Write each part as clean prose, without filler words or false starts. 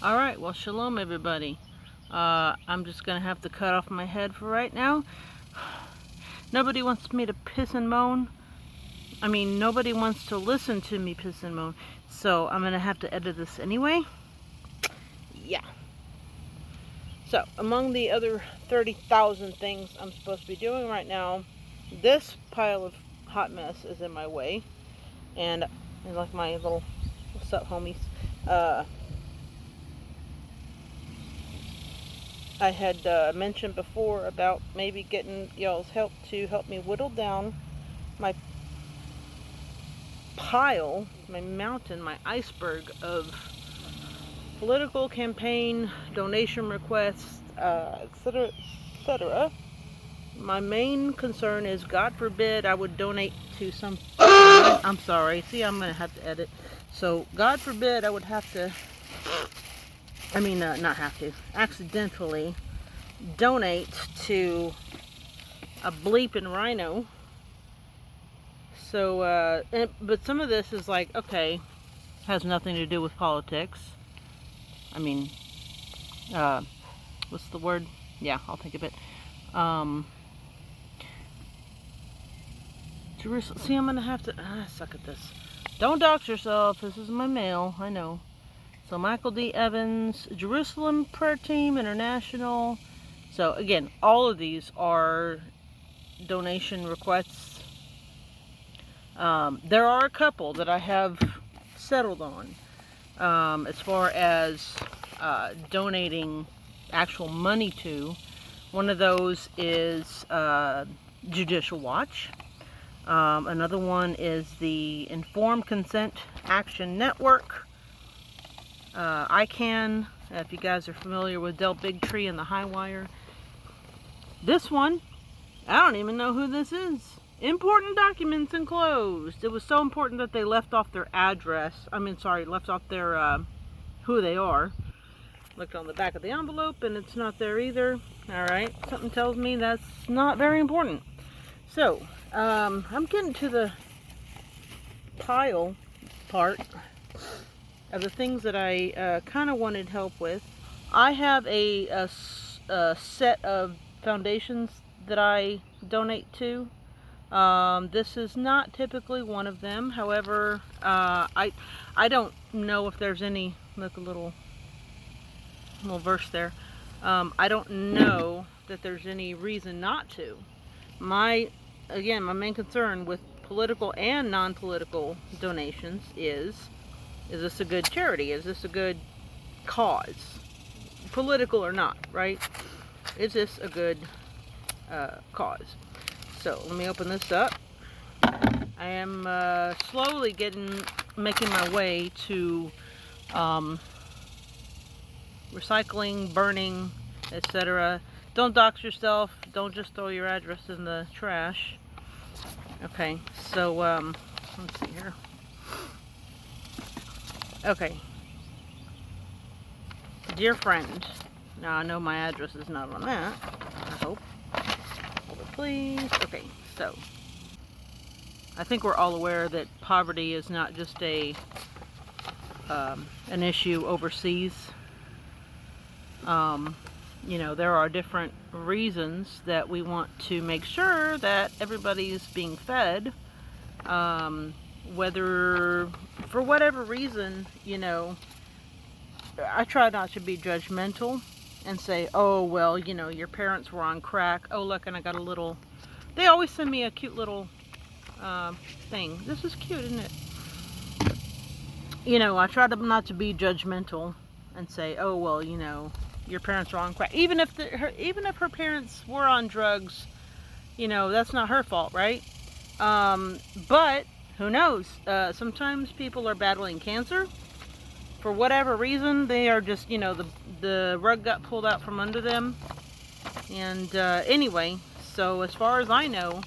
Alright, well, shalom everybody. I'm just gonna have to cut off my head for right now. Nobody wants me to piss and moan. I mean, nobody wants to listen to me piss and moan. So I'm gonna have to edit this anyway. Yeah. So, among the other 30,000 things I'm supposed to be doing right now, this pile of hot mess is in my way. And like my little, what's up, homies? I had mentioned before about maybe getting y'all's help to help me whittle down my pile, my mountain, my iceberg of political campaign, donation requests, etc., etc. My main concern is, God forbid, I would donate to some... I'm sorry. See, I'm going to have to edit. So, God forbid, I would have to... not have to. Accidentally donate to a bleeping rhino. So, but some of this is like, okay, has nothing to do with politics. What's the word? Yeah, I'll think of it. Jerusalem. See, I'm gonna have to suck at this. Don't dox yourself. This is my mail. I know. So Michael D. Evans, Jerusalem Prayer Team International. So again, all of these are donation requests. There are a couple that I have settled on as far as donating actual money to. One of those is Judicial Watch. Another one is the Informed Consent Action Network. ICAN, if you guys are familiar with Del Bigtree and the High Wire. This one, I don't even know who this is. Important documents enclosed. It was so important that they left off their address. Left off their, who they are. Looked on the back of the envelope and it's not there either. Alright, something tells me that's not very important. So, I'm getting to the pile part of the things that I kind of wanted help with. I have a set of foundations that I donate to. This is not typically one of them. However, I don't know if there's any, look, a little verse there. I don't know that there's any reason not to. My main concern with political and non-political donations is this a good charity? Is this a good cause? Political or not, right? Is this a good cause? So, let me open this up. I am slowly making my way to recycling, burning, etc. Don't dox yourself. Don't just throw your address in the trash. Okay, so, let's see here. Okay. Dear friend. Now, I know my address is not on that. I hope. Hold it, please. Okay, so. I think we're all aware that poverty is not just an issue overseas. There are different reasons that we want to make sure that everybody is being fed. Whether, for whatever reason, I try not to be judgmental and say, oh, well, your parents were on crack. Oh, look, and I got a little, they always send me a cute little thing. This is cute, isn't it? I try not to be judgmental and say, oh, well, your parents were on crack. Even if her parents were on drugs, that's not her fault, right? But who knows? Sometimes people are battling cancer. For whatever reason, they are just, the rug got pulled out from under them. And anyway, so as far as I know,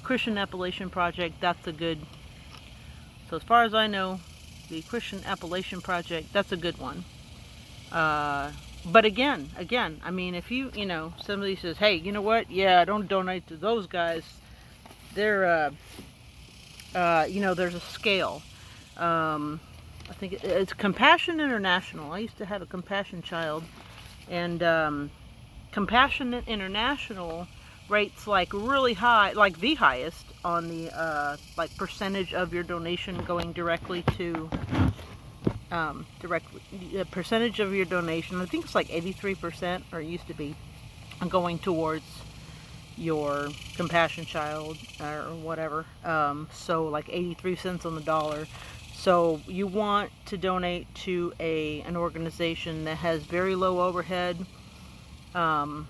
Christian Appalachian Project, that's a good, so as far as I know, the Christian Appalachian Project, that's a good one. But again, if somebody says, hey, you know what? Yeah, don't donate to those guys. They're, there's a scale. I think it's Compassion International. I used to have a Compassion child, and Compassion International rates like really high, like the highest on the like percentage of your donation going directly to percentage of your donation. I think it's like 83%, or it used to be, going towards your Compassion child or whatever. So like 83 cents on the dollar. So you want to donate to an organization that has very low overhead. Don't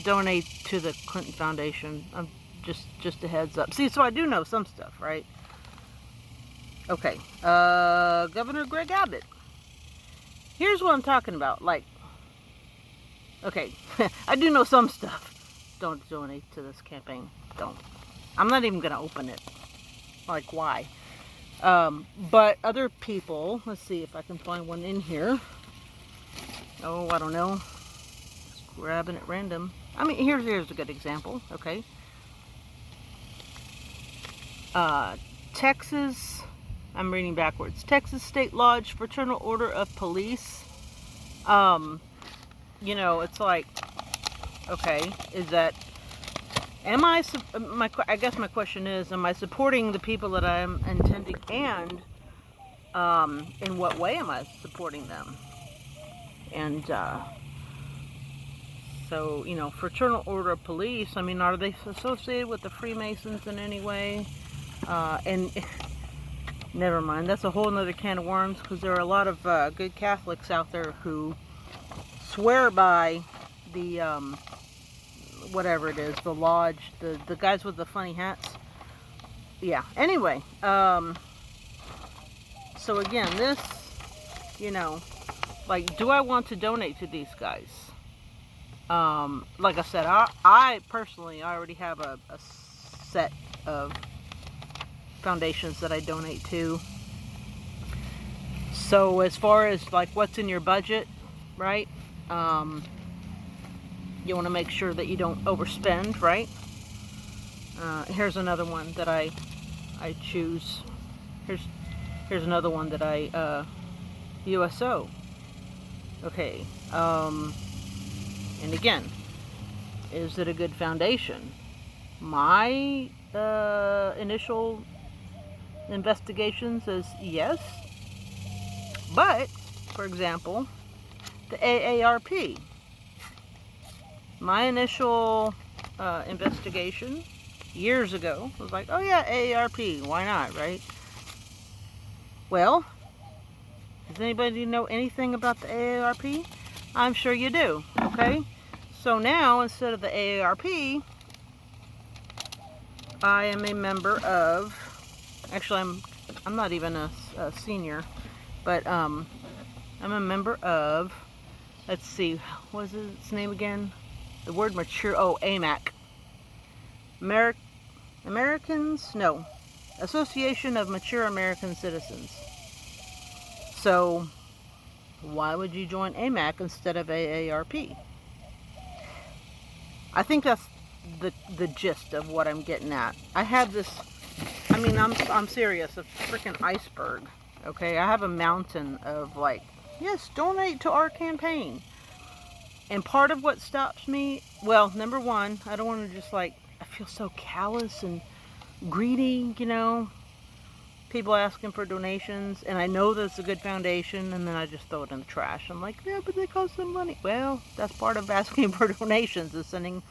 donate to the Clinton Foundation. I'm just a heads up. See, so I do know some stuff, right? Okay, Governor Greg Abbott. Here's what I'm talking about. Like, okay, I do know some stuff. Don't donate to this campaign. Don't. I'm not even gonna open it. Like, why? But other people, let's see if I can find one in here. Oh, I don't know. Just grabbing at random. I mean, here's a good example, okay? Texas, I'm reading backwards. Texas State Lodge Fraternal Order of Police. You know, it's like, okay, is that, I guess my question is, am I supporting the people that I'm intending, and in what way am I supporting them? And so, you know, Fraternal Order of Police, I mean, are they associated with the Freemasons in any way? And never mind, that's a whole nother can of worms, because there are a lot of good Catholics out there who swear by the whatever it is, the lodge, the guys with the funny hats. Yeah, anyway, so again, this, you know, like, do I want to donate to these guys? Like I said, I personally already have a set of foundations that I donate to. So as far as like what's in your budget, right? You want to make sure that you don't overspend, right? Here's another one that I choose. Here's another one that I USO. Okay. And again, is it a good foundation? My initial investigations is yes. But, for example, the AARP. My initial investigation years ago was like, oh yeah, AARP, why not, right? Well, does anybody know anything about the AARP? I'm sure you do, okay? So now, instead of the AARP, I am a member of, actually I'm not even a senior, but I'm a member of, let's see, what is its name again? The word mature, oh, AMAC. Americans, no, Association of Mature American Citizens. So, why would you join AMAC instead of AARP? I think that's the gist of what I'm getting at. I have this, I mean, I'm serious, a freaking iceberg, okay? I have a mountain of like, yes, donate to our campaign. And part of what stops me, well, number one, I don't want to just like, I feel so callous and greedy, you know, people asking for donations, and I know that's a good foundation, and then I just throw it in the trash. I'm like, yeah, but they cost some money. Well, that's part of asking for donations, is sending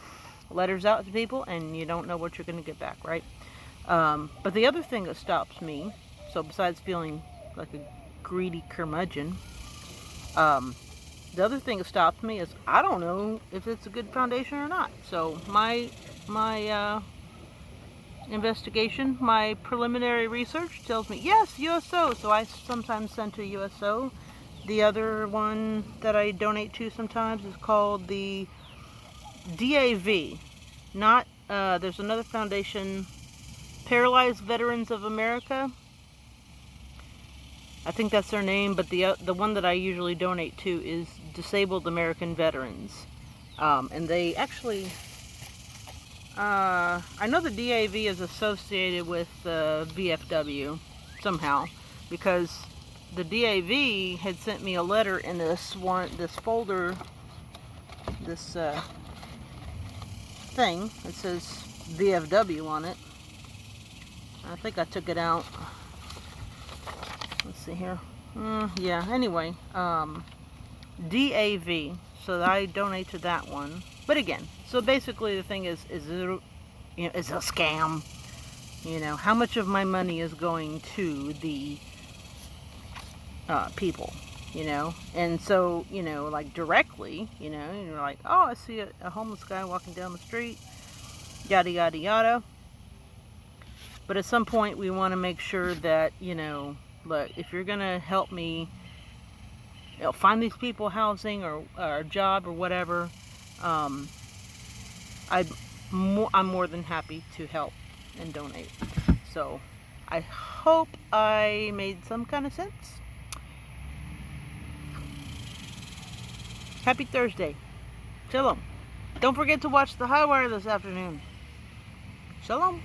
letters out to people, and you don't know what you're going to get back, right? But the other thing that stops me, so besides feeling like a greedy curmudgeon, the other thing that stops me is I don't know if it's a good foundation or not. So my investigation, my preliminary research tells me, yes, USO. So I sometimes send to USO. The other one that I donate to sometimes is called the DAV. Not, there's another foundation, Paralyzed Veterans of America. I think that's their name, but the one that I usually donate to is Disabled American Veterans. And they actually, I know the DAV is associated with VFW somehow. because the DAV had sent me a letter in this folder, this thing. It says VFW on it. I think I took it out. Let's see here. Yeah, anyway, DAV, so I donate to that one. But again, so basically the thing is it, it's a scam. You know, how much of my money is going to the people, you know? And so, you know, like directly, you know, you're like, oh, I see a homeless guy walking down the street, yada, yada, yada. But at some point, we want to make sure that, you know, look, if you're going to help me, you know, find these people housing or a job or whatever, I'm more than happy to help and donate. So I hope I made some kind of sense. Happy Thursday. Shalom. Don't forget to watch the High Wire this afternoon. Shalom.